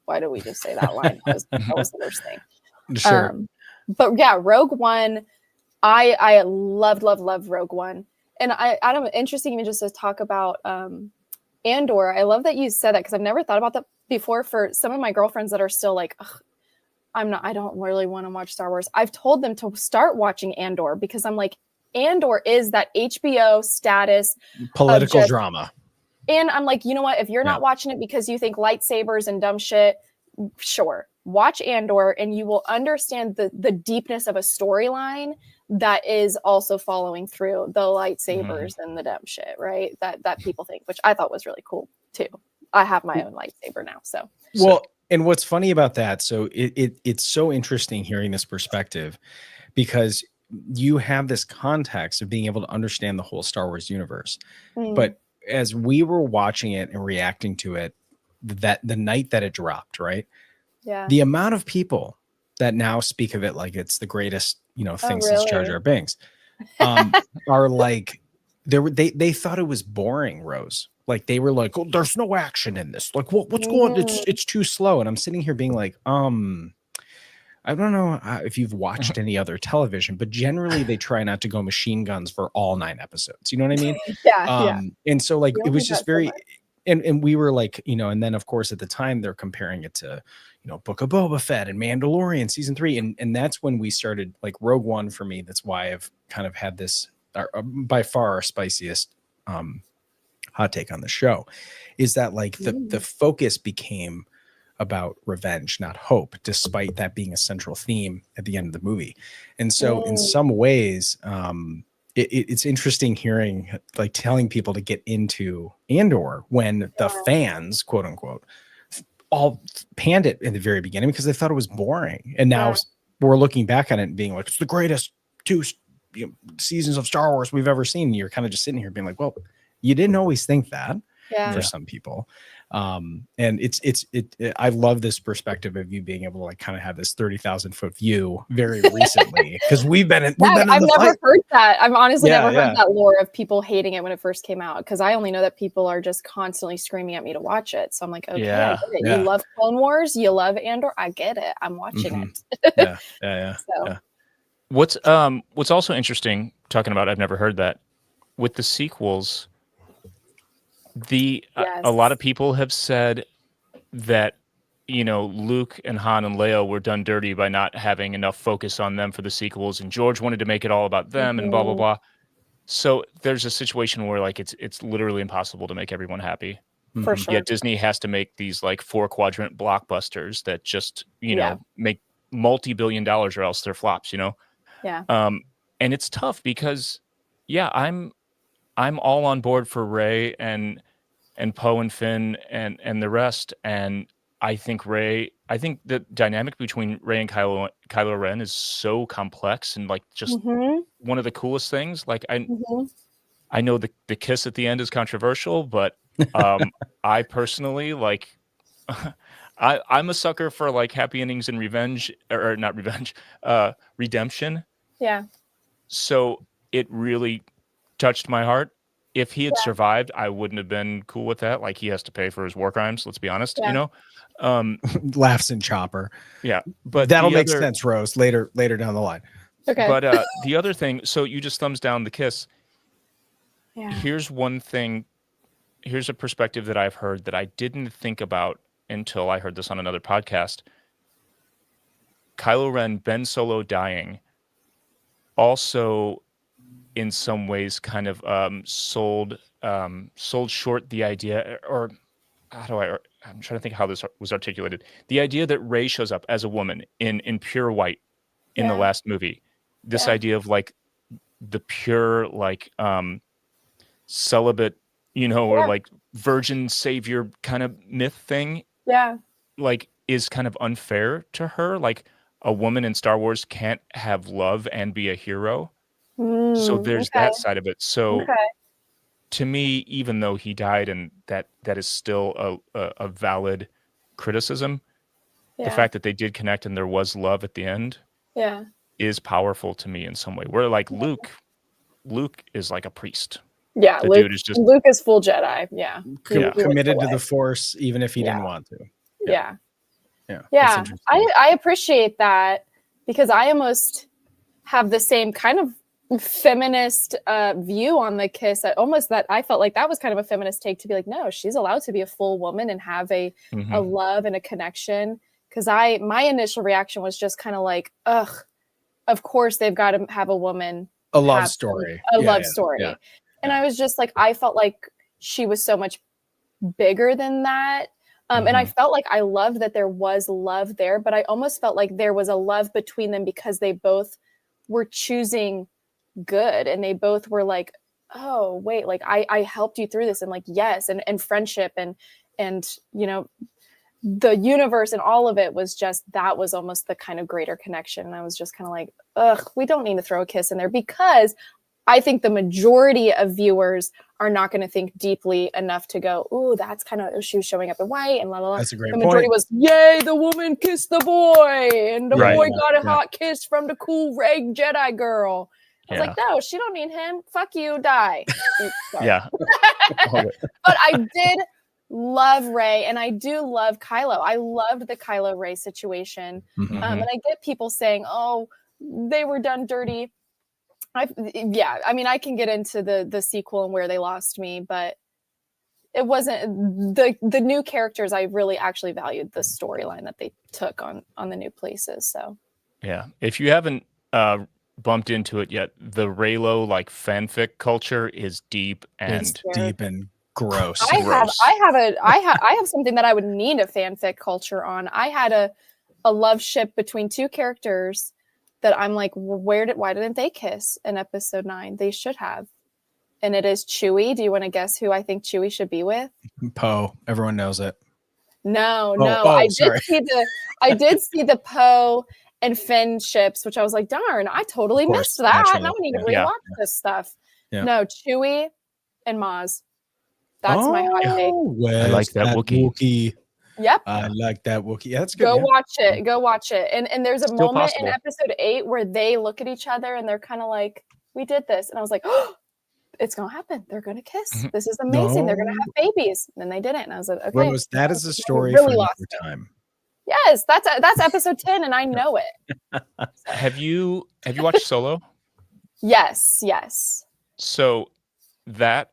why did we just say that line? That was the worst thing. Sure. But yeah, Rogue One, I loved Rogue One. And I'm interested even just to talk about Andor. I love that you said that, because I've never thought about that before. For some of my girlfriends that are still like, I don't really want to watch Star Wars. I've told them to start watching Andor, because I'm like, Andor is that HBO status political drama. And I'm like, you know what? If you're not watching it because you think lightsabers and dumb shit, sure. Watch Andor and you will understand the deepness of a storyline that is also following through the lightsabers and the dumb shit, right? That people think, which I thought was really cool too. I have my own lightsaber now, so. Well, and what's funny about that, so it's so interesting hearing this perspective, because you have this context of being able to understand the whole Star Wars universe, but as we were watching it and reacting to it, that the night that it dropped, right? Yeah. The amount of people that now speak of it like it's the greatest, thing since Jar Jar Binks, are like, they thought it was boring, Rose. Like they were like, oh, there's no action in this. Like, what's going? It's too slow. And I'm sitting here being like, I don't know if you've watched any other television, but generally they try not to go machine guns for all 9 episodes. You know what I mean? Yeah. And so like it was just very, and we were like, and then of course at the time they're comparing it to, Book of Boba Fett and Mandalorian season 3, and that's when we started like Rogue One for me. That's why I've kind of had this by far our spiciest hot take on the show, is that like the focus became about revenge, not hope, despite that being a central theme at the end of the movie. And so in some ways, it's interesting hearing, like telling people to get into Andor when the fans, quote unquote, all panned it in the very beginning because they thought it was boring. And now we're looking back on it and being like, it's the greatest 2 seasons of Star Wars we've ever seen. And you're kind of just sitting here being like, well, you didn't always think that for some people. And I love this perspective of you being able to like kind of have this 30,000 foot view very recently, because we've been in I've never heard that. I've honestly never heard that lore of people hating it when it first came out, because I only know that people are just constantly screaming at me to watch it. So I'm like, okay, I get it. You love Clone Wars, you love Andor, I get it. I'm watching it. So. What's also interesting talking about, I've never heard that, with the sequels, a lot of people have said that Luke and Han and Leia were done dirty by not having enough focus on them for the sequels, and George wanted to make it all about them and blah blah blah. So there's a situation where like it's literally impossible to make everyone happy. For sure. Yet Disney has to make these like 4-quadrant blockbusters that just make multi-billion dollars, or else they're flops. Yeah. And it's tough because I'm all on board for Rey and Poe and Finn and the rest. And I think the dynamic between Rey and Kylo Ren is so complex and like just one of the coolest things. Like I know the kiss at the end is controversial, but I personally like I'm a sucker for like happy endings and revenge, or not revenge, redemption. Yeah. So it really touched my heart. If he had survived, I wouldn't have been cool with that. Like, he has to pay for his war crimes. Let's be honest, Laughs in Chopper. Yeah, but that'll make sense, Rose, later down the line. Okay. But the other thing, so you just thumbs down the kiss. Yeah. Here's one thing. Here's a perspective that I've heard that I didn't think about until I heard this on another podcast. Kylo Ren, Ben Solo dying, also in some ways kind of sold short the idea, or I'm trying to think how this was articulated. The idea that Rey shows up as a woman in pure white in the last movie. This idea of like the pure like celibate, or like virgin savior kind of myth thing. Yeah. Like is kind of unfair to her. Like a woman in Star Wars can't have love and be a hero. So there's that side of it. So to me, even though he died, and that is still a valid criticism, the fact that they did connect and there was love at the end is powerful to me in some way. Where like Luke is like a priest. Yeah, Luke is full Jedi. Yeah. Committed to the Force, even if he didn't want to. Yeah. I appreciate that, because I almost have the same kind of feminist view on the kiss. That I felt like that was kind of a feminist take, to be like, no, she's allowed to be a full woman and have a love and a connection. Because my initial reaction was just kind of like, ugh, of course they've got to have a woman, a love story. And I was just like, I felt like she was so much bigger than that. And I felt like I loved that there was love there, but I almost felt like there was a love between them because they both were choosing good, and they both were like, oh wait, like I helped you through this, and like, yes, and friendship and the universe and all of it was just, that was almost the kind of greater connection. And I was just kind of like, ugh, we don't need to throw a kiss in there, because I think the majority of viewers are not going to think deeply enough to go, ooh, that's kind of, she was showing up in white and la la la. That's a great The majority point. was, yay, the woman kissed the boy, and the boy got a hot kiss from the cool Rey Jedi girl. I was like, no, she don't need him. Fuck you, die. Yeah. But I did love Rey, and I do love Kylo. I loved the Kylo Rey situation. And I get people saying, oh, they were done dirty. I mean, I can get into the sequel and where they lost me, but it wasn't the new characters. I really actually valued the storyline that they took on the new places. So yeah, if you haven't bumped into it yet, the Reylo like fanfic culture is deep and gross. I have something that I would need a fanfic culture on. I had a love ship between two characters that I'm like, why didn't they kiss in episode 9? They should have. And it is Chewie. Do you want to guess who I think Chewie should be with? Poe. Everyone knows it. No. I did see the Poe and Finn ships, which I was like, darn, I totally missed that. Naturally. Now I need to rewatch this stuff. Yeah. No, Chewie and Maz. That's my hot take. I like that Wookiee. Yep. I like that Wookiee. Yeah, that's good. Go watch it. And there's a moment in episode 8 where they look at each other and they're kind of like, we did this. And I was like, oh, it's going to happen. They're going to kiss. This is amazing. They're going to have babies. And they didn't. And I was like, okay. That is a story really for another time. Yes, that's episode 10 and I know it. Have you watched Solo? Yes. So that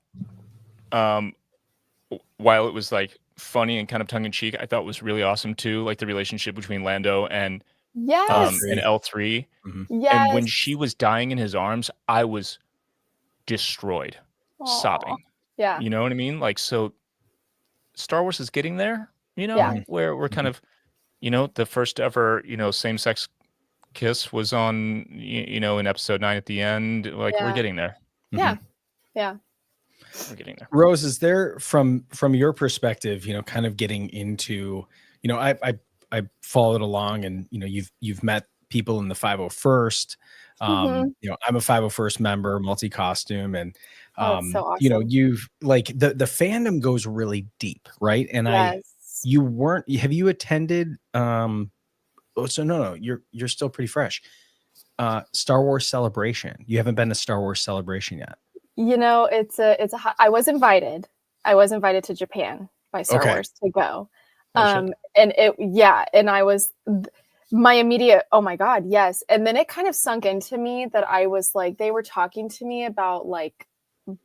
while it was like funny and kind of tongue-in-cheek, I thought was really awesome too, like the relationship between Lando and L3. And when she was dying in his arms, I was destroyed. Sobbing. Yeah. You know what I mean? Like, so Star Wars is getting there, where we're kind of, the first ever, same-sex kiss was on, in episode 9 at the end. Like, we're getting there. Yeah. We're getting there. Rose, is there from your perspective, kind of getting into, I followed along and, you've met people in the 501st. I'm a 501st member, multi-costume, and so awesome. you've like the fandom goes really deep, right? And have you attended you're still pretty fresh. Star Wars Celebration. You haven't been to Star Wars Celebration yet. I was invited to Japan by Star Wars to go. And I was my immediate, oh my God, yes. And then it kind of sunk into me that I was like, they were talking to me about like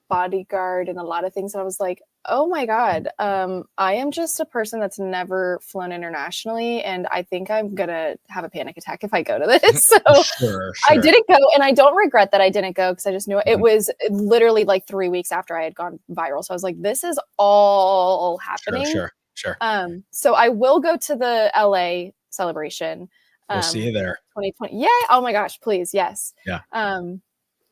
bodyguard and a lot of things. And I was like, oh my God, I am just a person that's never flown internationally. And I think I'm going to have a panic attack if I go to this. So sure. I didn't go, and I don't regret that I didn't go because I just knew it was literally like 3 weeks after I had gone viral. So I was like, this is all happening. Sure. So I will go to the LA celebration. We'll see you there. 2020. Yeah. Oh my gosh, please. Yes. Yeah.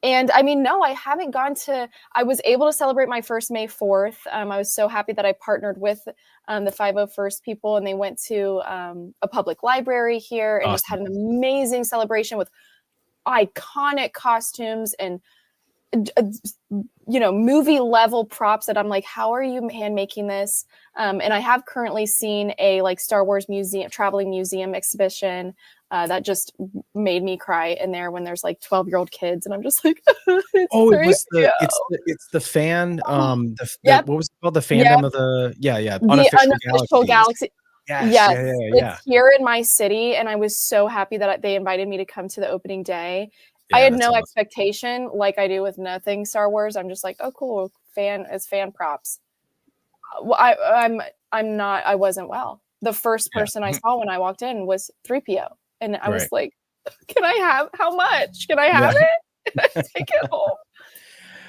And I mean, no, I haven't gone to, I was able to celebrate my first May 4th. I was so happy that I partnered with the 501st people, and they went to a public library here and just had an amazing celebration with iconic costumes and, movie level props that I'm like, how are you hand making this? And I have currently seen a like Star Wars museum, traveling museum exhibition that just made me cry in there when there's like 12-year-old kids, and I'm just like, it's the fan what was it called, the fandom of the unofficial galaxy. Yes. It's here in my city, and I was so happy that they invited me to come to the opening day. I had no expectation, like I do with nothing Star Wars. I'm just like, oh cool, fan props. I wasn't well. The first person I saw when I walked in was 3PO. And I was like, how much? Can I have it? Take it home.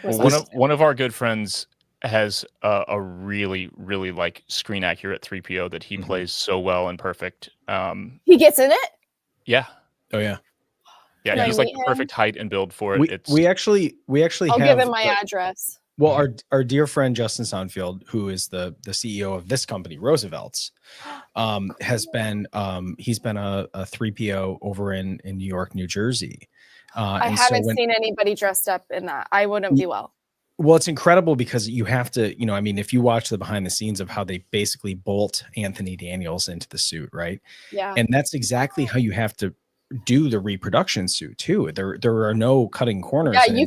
Well, one of our good friends has a really, really like screen accurate 3PO that he plays so well and perfect. He gets in it? Yeah. Oh yeah. Yeah, he's like the perfect height and build for it. We actually I'll give him my address. Well, our dear friend Justin Sonfield, who is the CEO of this company, Roosevelt's, has been he's been a 3PO over in New York, New Jersey. I haven't seen anybody dressed up in that. I wouldn't be well. Well, it's incredible because you have to, you know, I mean, if you watch the behind the scenes of how they basically bolt Anthony Daniels into the suit, right? Yeah. And that's exactly how you have to do the reproduction suit too. There are no cutting corners. Yeah, you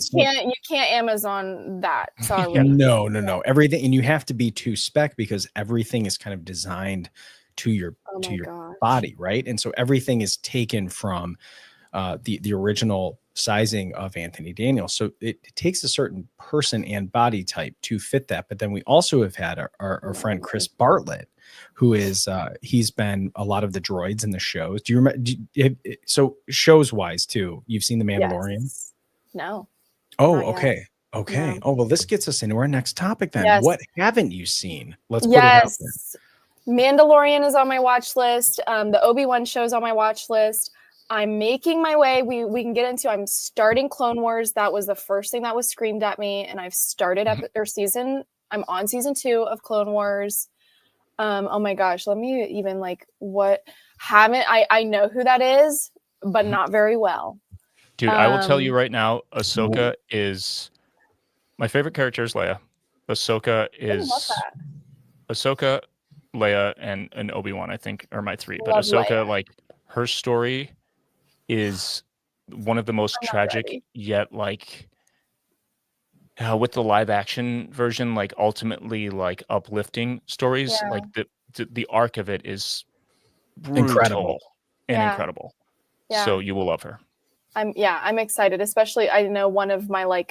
can't Amazon that. Sorry. No. Everything, and you have to be to spec because everything is kind of designed to your body, right? And so everything is taken from the original sizing of Anthony Daniels. So it takes a certain person and body type to fit that. But then we also have had our friend Chris Bartlett, who is he's been a lot of the droids in the shows. Do you remember? So shows wise too, you've seen The Mandalorian? Yes. No. Oh, okay. Okay. No. Oh, well, this gets us into our next topic then. Yes. What haven't you seen? Let's put it out there. Mandalorian is on my watch list. The Obi-Wan show's on my watch list. I'm making my way. We can get into. I'm starting Clone Wars. That was the first thing that was screamed at me, and I've started I'm on season 2 of Clone Wars. Oh my gosh, let me even I know who that is, but not very well. Dude, I will tell you right now, Ahsoka is my favorite character is Leia. Ahsoka is Ahsoka, Leia, and Obi-Wan, I think, are my 3. But Ahsoka, Leia. Her story is one of the most tragic yet with the live action version, ultimately uplifting stories. The arc of it is brutal incredible. Yeah. So you will love her. I'm excited, especially I know one of my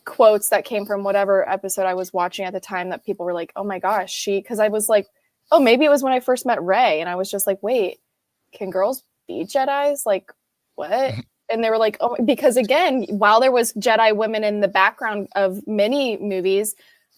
quotes that came from whatever episode I was watching at the time that people were like, oh my gosh, because I was like, oh, maybe it was when I first met Rey, and I was just like, wait, can girls be Jedis? What? And they were like, oh, because again, while there was Jedi women in the background of many movies,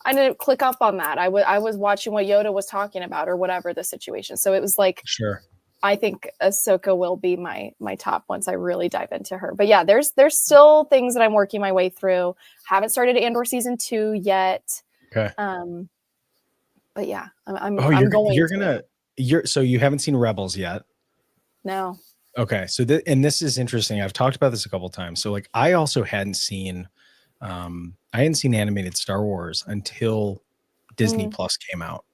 I didn't click up on that. I was watching what Yoda was talking about or whatever the situation. So it was sure. I think Ahsoka will be my top once I really dive into her. But yeah, there's still things that I'm working my way through. Haven't started Andor season 2 yet. Okay. But yeah, so you haven't seen Rebels yet? No. Okay. So this is interesting. I've talked about this a couple of times. So I also hadn't seen animated Star Wars until Disney Plus came out.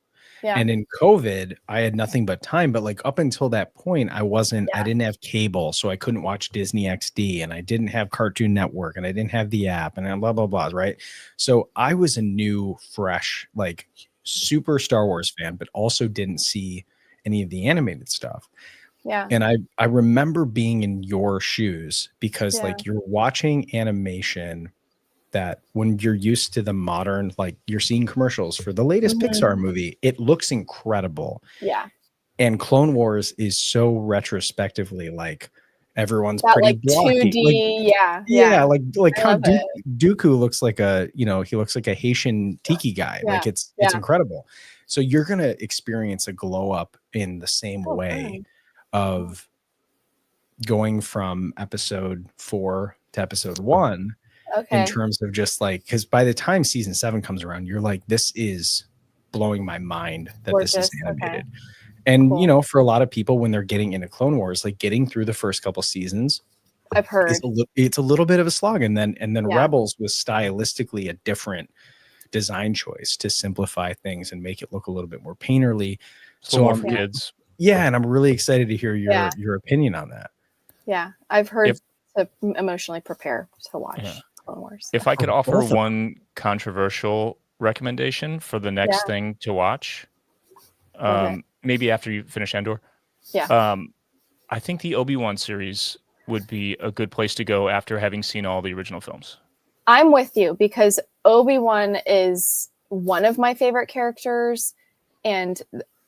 Yeah. And in COVID, I had nothing but time. But up until that point, I didn't have cable, so I couldn't watch Disney XD, and I didn't have Cartoon Network, and I didn't have the app, and blah, blah, blah, right? So I was a new, fresh, super Star Wars fan, but also didn't see any of the animated stuff. Yeah. And I remember being in your shoes because you're watching animation that when you're used to the modern, you're seeing commercials for the latest Pixar movie, it looks incredible. Yeah. And Clone Wars is so retrospectively everyone's pretty blocky. 2D, yeah. How Dooku looks he looks like a Haitian tiki guy. Yeah. It's incredible. So you're gonna experience a glow up in the same way of going from episode 4 to episode 1. Okay. In terms of just because by the time season 7 comes around, you're like, this is blowing my mind that Gorgeous. This is animated. Okay. And cool. For a lot of people, when they're getting into Clone Wars, getting through the first couple seasons, I've heard it's a little bit of a slog. And then Rebels was stylistically a different design choice to simplify things and make it look a little bit more painterly. So more for kids. Yeah, and I'm really excited to hear your opinion on that. Yeah, I've heard to emotionally prepare to watch. Yeah. Clone Wars. If I could offer one controversial recommendation for the next thing to watch, maybe after you finish Andor, I think the Obi-Wan series would be a good place to go after having seen all the original films. I'm with you because Obi-Wan is one of my favorite characters, and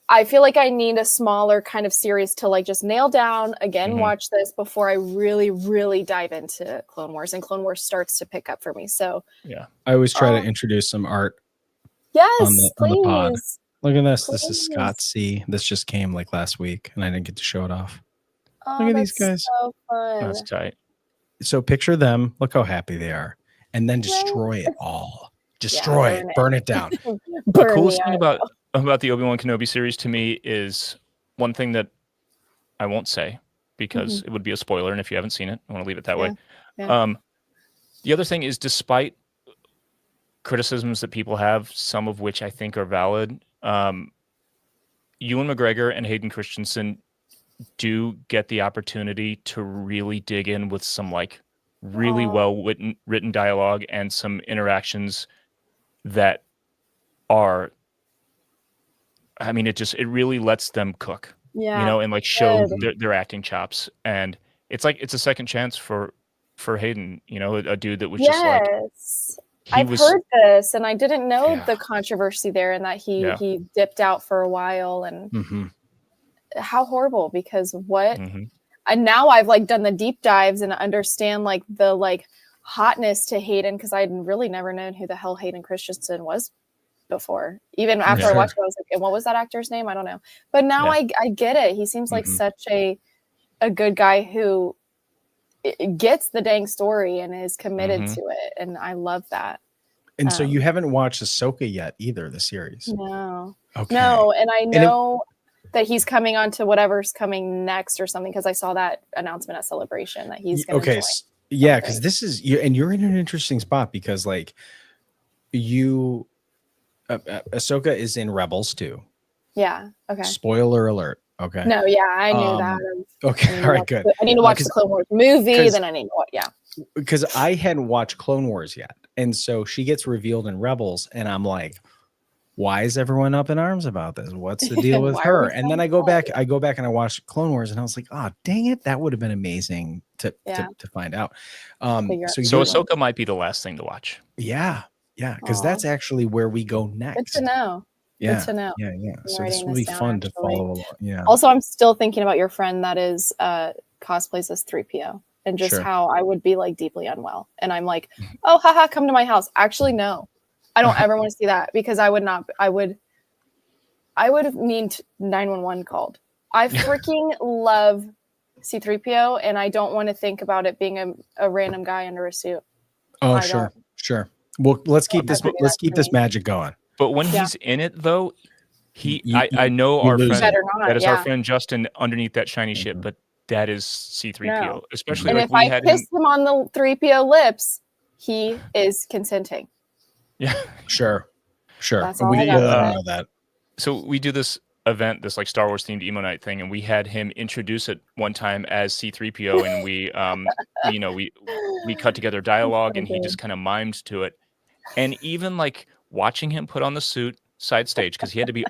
I feel like I need a smaller kind of series to just nail down again, watch this before I really, really dive into Clone Wars, and Clone Wars starts to pick up for me. So yeah, I always try to introduce some art. Yes, on the pod. Look at this. Please. This is Scott C. This just came last week, and I didn't get to show it off. Oh, look at these guys. So fun. That's tight. So picture them. Look how happy they are, and then destroy it all. destroy it, burn it down. The coolest thing about the Obi-Wan Kenobi series to me is one thing that I won't say because it would be a spoiler, and if you haven't seen it, I want to leave it that way. The other thing is, despite criticisms that people have, some of which I think are valid, Ewan McGregor and Hayden Christensen do get the opportunity to really dig in with some like really well written dialogue and some interactions that are, I mean, it really lets them cook, and like show their acting chops. And it's like, it's a second chance for Hayden, a dude that was just like, I've heard this, and I didn't know the controversy there, and that he dipped out for a while, and how horrible, because and now I've like done the deep dives and understand like the like hotness to Hayden, because I'd really never known who the hell Hayden Christensen was before. Even after I watched it, I was like, and what was that actor's name? I don't know. But now I get it. He seems like such a good guy who gets the dang story and is committed to it, and I love that. And so you haven't watched Ahsoka yet either, the series? No. Okay. No, and I know that he's coming on to whatever's coming next or something, because I saw that announcement at Celebration that he's going to join. Yeah, because this is you're in an interesting spot, because like Ahsoka is in Rebels too. Yeah. Okay. Spoiler alert. Okay. No, yeah, I knew that. Okay. All right, good. I need to watch the Clone Wars movie, then I need to watch, because I hadn't watched Clone Wars yet. And so she gets revealed in Rebels, and I'm like, why is everyone up in arms about this? What's the deal with her? And then I go back and I watch Clone Wars, and I was like, oh, dang it. That would have been amazing to find out. So Ahsoka might be the last thing to watch. Yeah. Yeah. Because that's actually where we go next. Good to know. Yeah. Good to know. Yeah. Yeah. So this will be fun to follow along. Yeah. Also, I'm still thinking about your friend that is cosplays as 3PO, and just how I would be like deeply unwell. And I'm like, oh, haha, come to my house. Actually, no, I don't ever want to see that, because I would have need 911 called. I freaking love C-3PO, and I don't want to think about it being a random guy under a suit. Oh, sure. Well, let's keep this magic going. But when he's in it, though, I know our friend, that is our friend Justin underneath that shiny ship, but that is C-3PO. Especially, and like, if I kiss him on the 3PO lips, he is consenting. Yeah, sure. That's all I know that. So we do this event, this like Star Wars themed emo night thing, and we had him introduce it one time as C-3PO, and we cut together dialogue, and he just kind of mimed to it. And even like watching him put on the suit side stage, because he had to be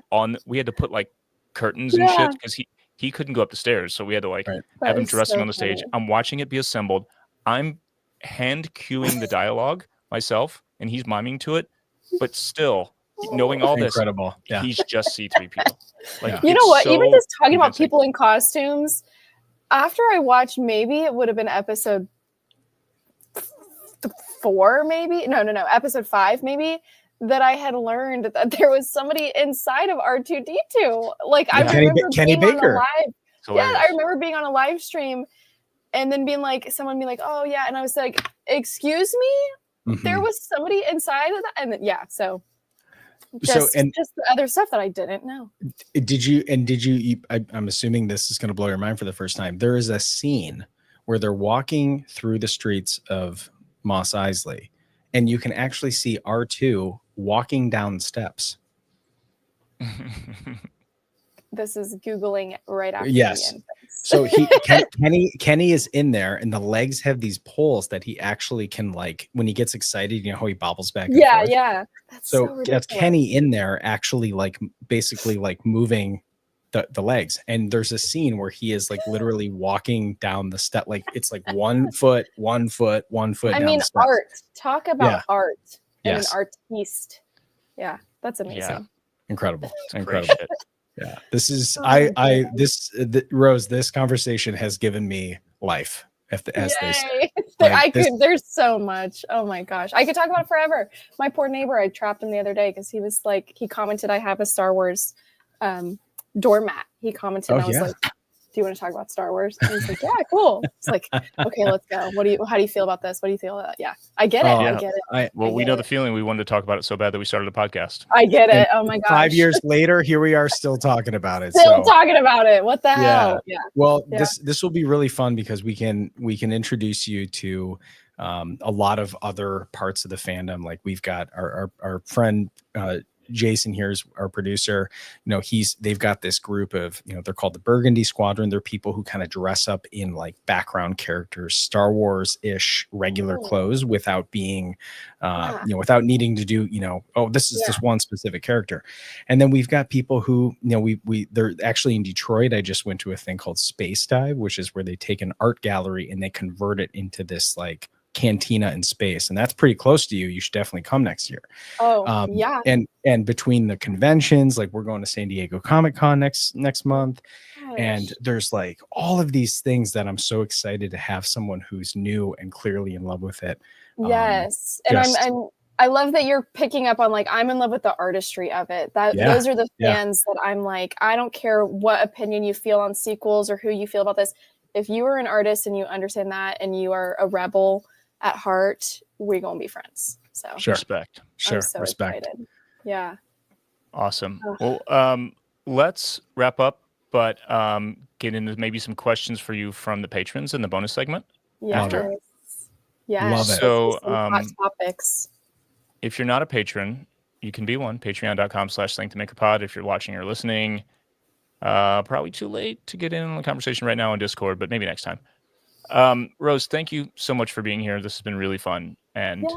we had to put like curtains and shit, because he couldn't go up the stairs, so we had to like have him dressing on the stage. I'm watching it be assembled. I'm hand cueing the dialogue myself, and he's miming to it, but still knowing all this, incredible. Yeah. He's just C-3PO. Like, you know what? So even just talking about people in costumes, after I watched, maybe it would have been episode 4, maybe episode 5, maybe, that I had learned that there was somebody inside of R2-D2. Like, I remember Kenny Baker. I remember being on a live stream, and then someone being like, "Oh yeah," and I was like, "Excuse me." There was somebody inside of that, and just the other stuff that I didn't know. Did you? I'm assuming this is going to blow your mind for the first time. There is a scene where they're walking through the streets of Mos Eisley, and you can actually see R2 walking down steps. This is Googling right after. Yes. So Kenny is in there, and the legs have these poles that he actually can, like, when he gets excited, you know how he bobbles back and forth? Yeah. That's Kenny in there actually, like, basically like moving the legs. And there's a scene where he is like literally walking down the step, like it's like 1 foot. I mean, art. Talk about art and an artiste. Yeah, that's amazing. Yeah. Incredible. Yeah, this is Rose. This conversation has given me life. As they say, there's so much. Oh my gosh, I could talk about it forever. My poor neighbor, I trapped him the other day because he was like, he commented, "I have a Star Wars doormat." He commented, and I was like, do you want to talk about Star Wars? And he's like, yeah, cool. It's like, okay, let's go. How do you feel about this? What do you feel about that? Yeah, I get it. Yeah. I get it. We know the feeling. We wanted to talk about it so bad that we started a podcast. I get it. Oh my gosh. 5 years later, here we are still talking about it. Still talking about it. What the hell? Yeah. Well, this will be really fun because we can introduce you to a lot of other parts of the fandom. Like we've got our friend Jason here is our producer. You know, they've got this group of, you know, they're called the Burgundy Squadron. They're people who kind of dress up in like background characters, Star Wars-ish regular clothes without being, you know, without needing to do, you know, oh, this is this one specific character. And then we've got people who, you know, they're actually in Detroit. I just went to a thing called Space Dive, which is where they take an art gallery and they convert it into this like cantina in space, and that's pretty close to you. You should definitely come next year. Yeah. And between the conventions, like we're going to San Diego Comic-Con next month. Gosh. And there's like all of these things that I'm so excited to have someone who's new and clearly in love with it. Yes. And I love that you're picking up on, like, I'm in love with the artistry of it. Those are the fans that I'm like, I don't care what opinion you feel on sequels or who you feel about this. If you are an artist and you understand that and you are a rebel at heart, we're gonna be friends. So Respect. I'm so excited. Yeah. Awesome. Well, let's wrap up, but get into maybe some questions for you from the patrons in the bonus segment. After. Yeah. Love it. So hot topics. If you're not a patron, you can be one. Patreon.com/ThankTheMakerPod. If you're watching or listening, probably too late to get in on the conversation right now on Discord, but maybe next time. Rose, thank you so much for being here. This has been really fun, and we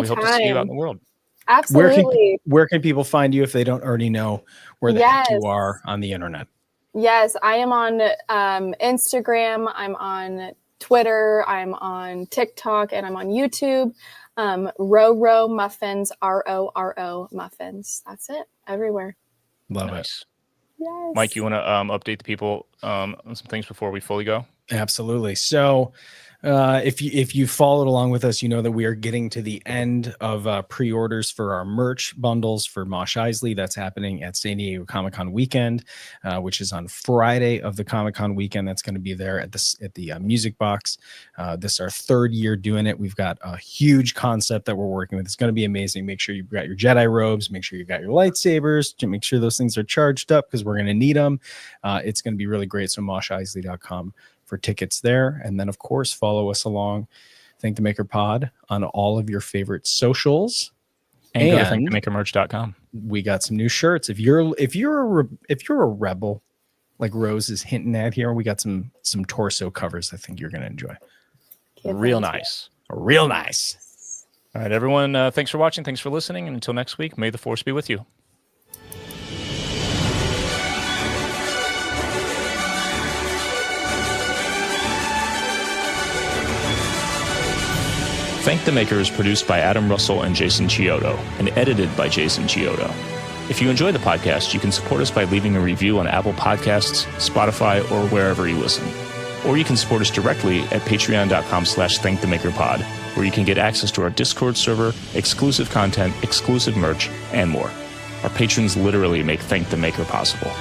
hope to see you out in the world. Absolutely. Where can people find you if they don't already know where the heck you are on the internet? Yes, I am on Instagram. I'm on Twitter. I'm on TikTok, and I'm on YouTube. Ro Muffins, RORO Muffins. That's it. Everywhere. Love it. Yes. Mike, you want to update the people on some things before we fully go? Absolutely. So if you followed along with us, you know that we are getting to the end of pre-orders for our merch bundles for Mosh Isley. That's happening at San Diego Comic-Con weekend, which is on Friday of the Comic-Con weekend. That's going to be there at the Music Box. This is our third year doing it. We've got a huge concept that we're working with. It's going to be amazing. Make sure you've got your Jedi robes. Make sure you've got your lightsabers. Make sure those things are charged up because we're going to need them. It's going to be really great. So moshisley.com for tickets there. And then, of course, follow us along, Thank the Maker Pod, on all of your favorite socials. And go to thankthemakermerch.com. We got some new shirts. If you're a rebel, like Rose is hinting at here, we got some torso covers I think you're going to enjoy. Real nice. Real nice. All right, everyone. Thanks for watching. Thanks for listening. And until next week, may the force be with you. Thank the Maker is produced by Adam Russell and Jason Chiodo and edited by Jason Chiodo. If you enjoy the podcast, you can support us by leaving a review on Apple Podcasts, Spotify, or wherever you listen. Or you can support us directly at patreon.com/ThankTheMakerPod, where you can get access to our Discord server, exclusive content, exclusive merch, and more. Our patrons literally make Thank the Maker possible.